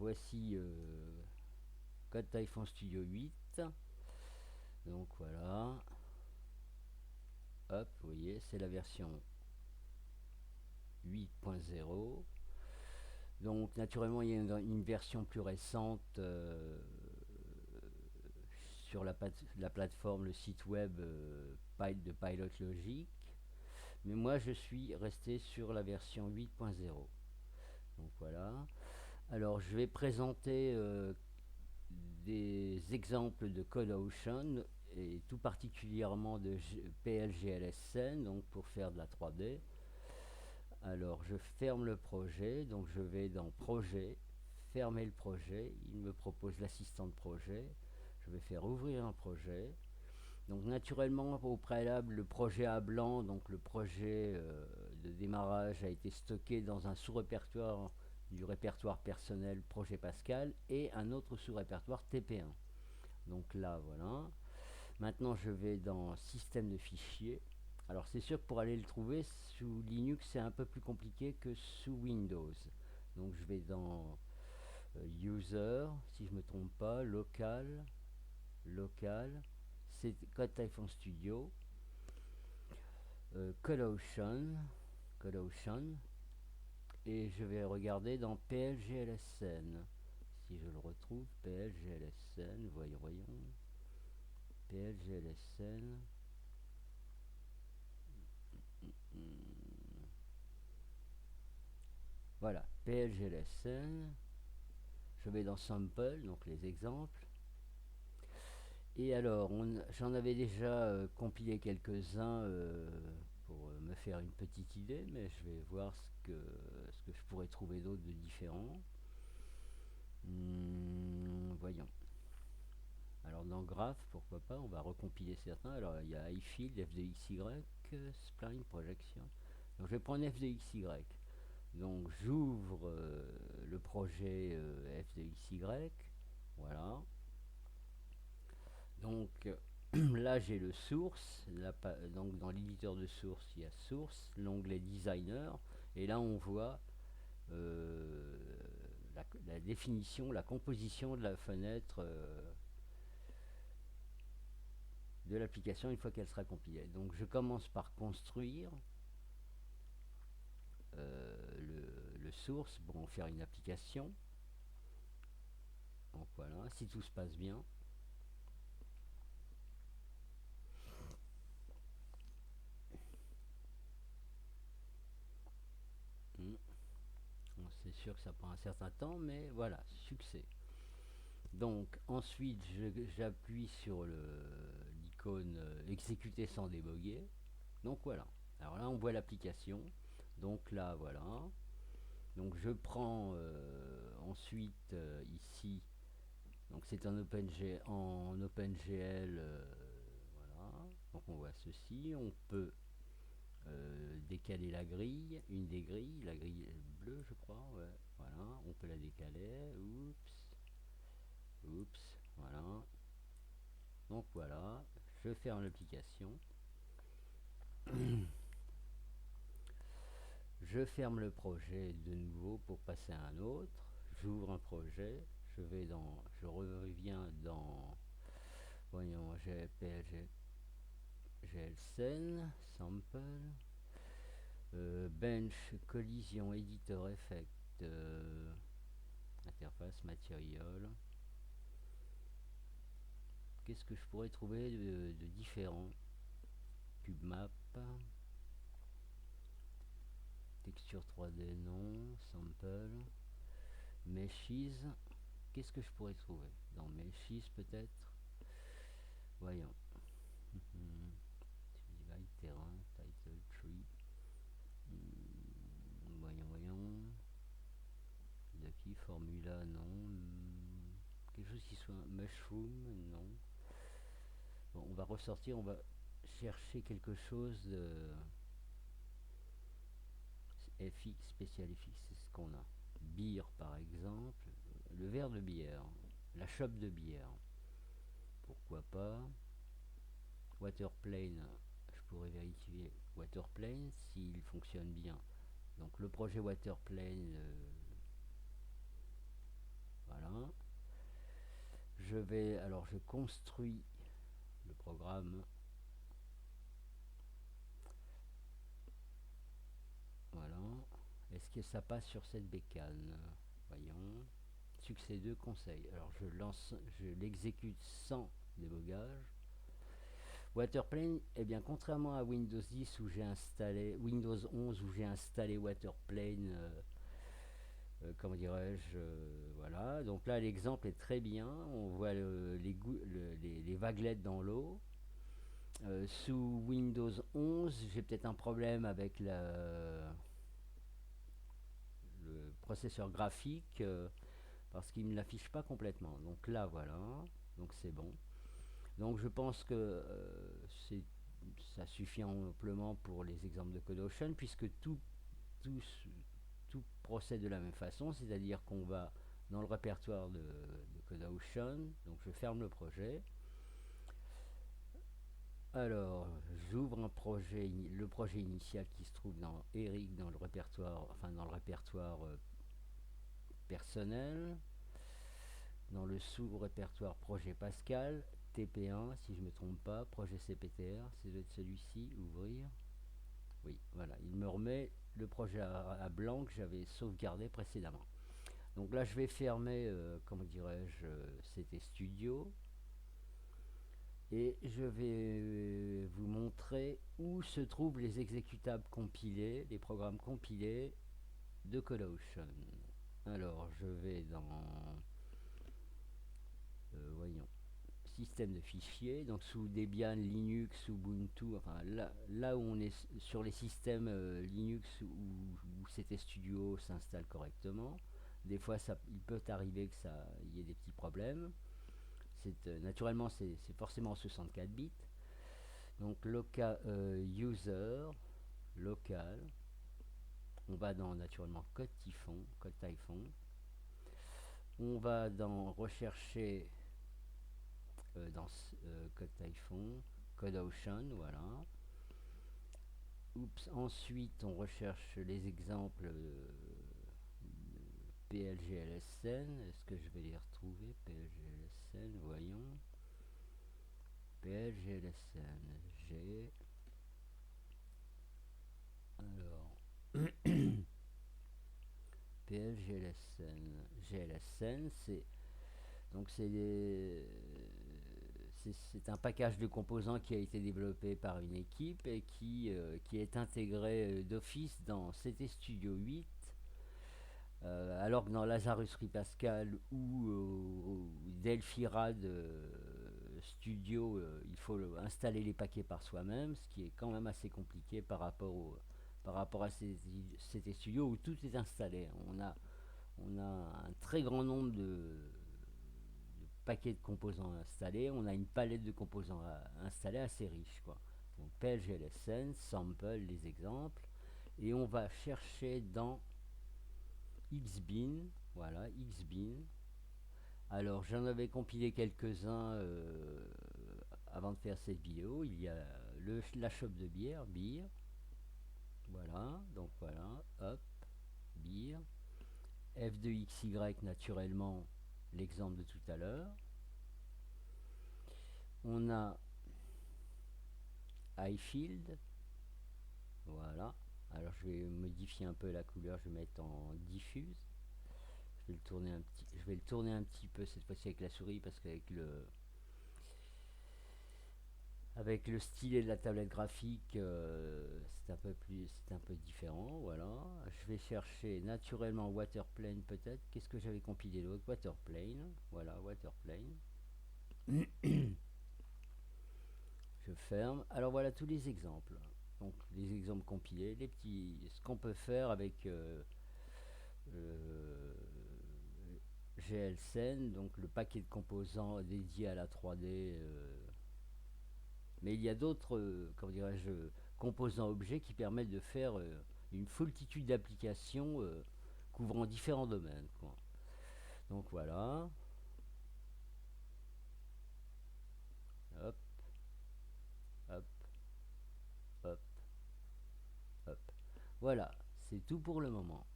voici Code Typhon Studio 8. Donc voilà. Hop, vous voyez, c'est la version 8.0. Donc naturellement, il y a une version plus récente sur la plateforme, le site web de Pilot Logic. Mais moi, je suis resté sur la version 8.0. Donc voilà. Alors, je vais présenter des exemples de CodeOcean et tout particulièrement de PLGLSN, donc pour faire de la 3D. Alors, je ferme le projet, donc je vais dans Projet, fermer le projet. Il me propose l'assistant de projet. Je vais faire ouvrir un projet. Donc naturellement, au préalable, le projet à blanc, donc le projet de démarrage, a été stocké dans un sous-répertoire du répertoire personnel Projet Pascal et un autre sous-répertoire TP1. Donc là, voilà. Maintenant, je vais dans Système de fichiers. Alors c'est sûr que pour aller le trouver sous Linux, c'est un peu plus compliqué que sous Windows. Donc je vais dans User, si je ne me trompe pas, Local, c'est Code Typhon Studio, CodeOcean, et je vais regarder dans PLGLSN. Si je le retrouve, PLGLSN, voyons, PLGLSN. Voilà, PLGLSN. Je vais dans Sample, donc les exemples. Et alors, j'en avais déjà compilé quelques-uns pour me faire une petite idée, mais je vais voir ce que je pourrais trouver d'autre de différent. Voyons. Alors dans Graph, pourquoi pas, on va recompiler certains. Alors il y a iField, FDXY, Spline Projection. Donc je vais prendre FDXY. Donc j'ouvre le projet FDXY. Voilà. Donc là j'ai le source. Donc dans l'éditeur de source, il y a source, l'onglet designer. Et là on voit la définition, la composition de la fenêtre de l'application une fois qu'elle sera compilée. Donc je commence par construire le source pour en faire une application. Donc voilà, si tout se passe bien. Bon, c'est sûr que ça prend un certain temps, mais voilà, succès. Donc ensuite j'appuie sur l'icône exécuter sans déboguer. Donc voilà. Alors là on voit l'application. Donc là voilà. Donc je prends ensuite ici. Donc c'est un en OpenGL. Voilà. Donc on voit ceci. On peut décaler la grille, une des grilles, la grille bleue je crois. Ouais. Voilà. On peut la décaler. Oups. Voilà. Donc voilà. Je ferme l'application. Je ferme le projet de nouveau pour passer à un autre. J'ouvre un projet. Je reviens dans, voyons, GPLG, GLSN, Sample, Bench, Collision, Editor, Effect, Interface, Material. Qu'est-ce que je pourrais trouver de différent? CubeMap, Texture 3D, non, Sample, Meshes. Qu'est-ce que je pourrais trouver dans Meshes peut-être? Voyons. Divide, terrain, title, tree. Voyons. Ducky, formula, non. Quelque chose qui soit mushroom, non. Bon, on va ressortir, on va chercher quelque chose de FX, spécial FX, c'est ce qu'on a. Beer par exemple, le verre de bière, la chope de bière, pourquoi pas. Waterplane, je pourrais vérifier Waterplane s'il fonctionne bien. Donc le projet Waterplane, alors je construis le programme. Voilà. Est-ce que ça passe sur cette bécane? Voyons. Succès 2 conseil. Alors je l'exécute sans débogage. Waterplane, eh bien contrairement à Windows 10 où j'ai installé Windows 11 où j'ai installé Waterplane, comment dirais-je, voilà. Donc là l'exemple est très bien. On voit les vaguelettes dans l'eau. Sous Windows 11, j'ai peut-être un problème avec le processeur graphique parce qu'il ne me l'affiche pas complètement. Donc là, voilà. Donc c'est bon. Donc je pense que ça suffit amplement pour les exemples de CodeOcean puisque tout procède de la même façon, c'est-à-dire qu'on va dans le répertoire de CodeOcean. Donc je ferme le projet. Alors, j'ouvre un projet, le projet initial qui se trouve dans Eric, dans le répertoire, personnel, dans le sous-répertoire projet Pascal, TP1, si je ne me trompe pas, projet CPTR, c'est doit être celui-ci, ouvrir. Oui, voilà, il me remet le projet à blanc que j'avais sauvegardé précédemment. Donc là, je vais fermer, comment dirais-je, CT Studio. Et je vais vous montrer où se trouvent les exécutables compilés, les programmes compilés de CodeOcean. Alors, je vais dans, voyons, système de fichiers, donc sous Debian, Linux, Ubuntu, enfin là où on est sur les systèmes Linux où CT Studio s'installe correctement. Des fois, il peut arriver que y ait des petits problèmes. Naturellement, c'est forcément 64 bits. Donc, user, local. On va dans naturellement code Typhon. On va dans rechercher dans code Typhon, CodeOcean, voilà. Oups, ensuite on recherche les exemples PLGLSN. Est-ce que je vais les retrouver? PLGLSN, voyons. PLGLSN, G. Alors, PLGLSN, GLSN, c'est un package de composants qui a été développé par une équipe et qui est intégré d'office dans CT Studio 8, alors que dans Lazarus Pascal ou Delphirad Studio, il faut installer les paquets par soi-même, ce qui est quand même assez compliqué par rapport à CT Studio où tout est installé. On a un très grand nombre de paquets de composants installés, on a une palette de composants installés assez riche, quoi. Donc PLGLSN, sample, les exemples, et on va chercher dans Xbin, voilà, Xbin. Alors j'en avais compilé quelques-uns avant de faire cette vidéo. Il y a la shop de bière, beer, voilà, donc voilà, hop, beer, F2XY naturellement, l'exemple de tout à l'heure. On a Highfield, voilà. Alors je vais modifier un peu la couleur, je vais mettre en diffuse. Je vais le tourner un petit peu cette fois-ci avec la souris parce qu'avec le stylet de la tablette graphique, c'est un peu différent, voilà. Je vais chercher naturellement Waterplane peut-être. Qu'est-ce que j'avais compilé d'autre? Waterplane, voilà, Waterplane. Je ferme. Alors voilà tous les exemples. Donc les exemples compilés, ce qu'on peut faire avec GLSen, donc le paquet de composants dédié à la 3D. Mais il y a d'autres, comment dirais-je, composants objets qui permettent de faire une foultitude d'applications couvrant différents domaines, quoi. Donc voilà. Hop, hop, hop, hop. Voilà, c'est tout pour le moment.